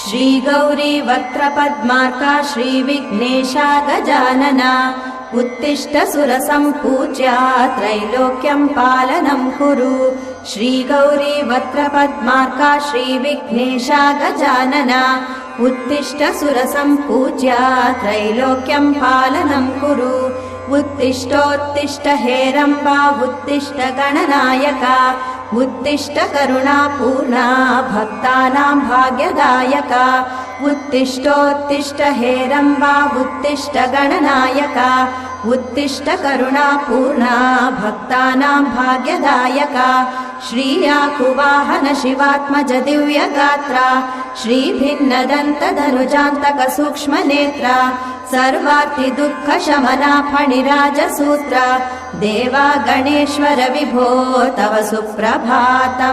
श्रीगौरी वक्त्रपद्मार्का श्रीविघ्नेशा गजानना उत्तिष्ठ सुरसम्पूज्या त्रैलोक्यं पालनं कुरु। श्रीगौरी वक्त्रपद्मार्का श्रीविघ्नेशा गजानना उत्तिष्ठ सुरसम्पूज्या त्रैलोक्यं पालनं कुरु। उत्तिष्ठोत्तिष्ठ हेरम्बा उत्तिष्ठ गणनायका उत्तिष्ठ करुणापूर्णा भक्तानां भाग्यदायका। उत्तिष्ठोत्तिष्ठ हेरम्बा उत्तिष्ठ गणनायका उत्तिष्ठ करुणापूर्णा भक्तानां भाग्यदायका। श्रीयाकुवाहन शिवात्मज दिव्यगात्रा श्रीभिन्नदन्तधनुजान्तक सूक्ष्मनेत्रा सर्वार्ति दुःखशमना फणिराजसूत्रा देवा गणेश्वर विभो तव सुप्रभातम्।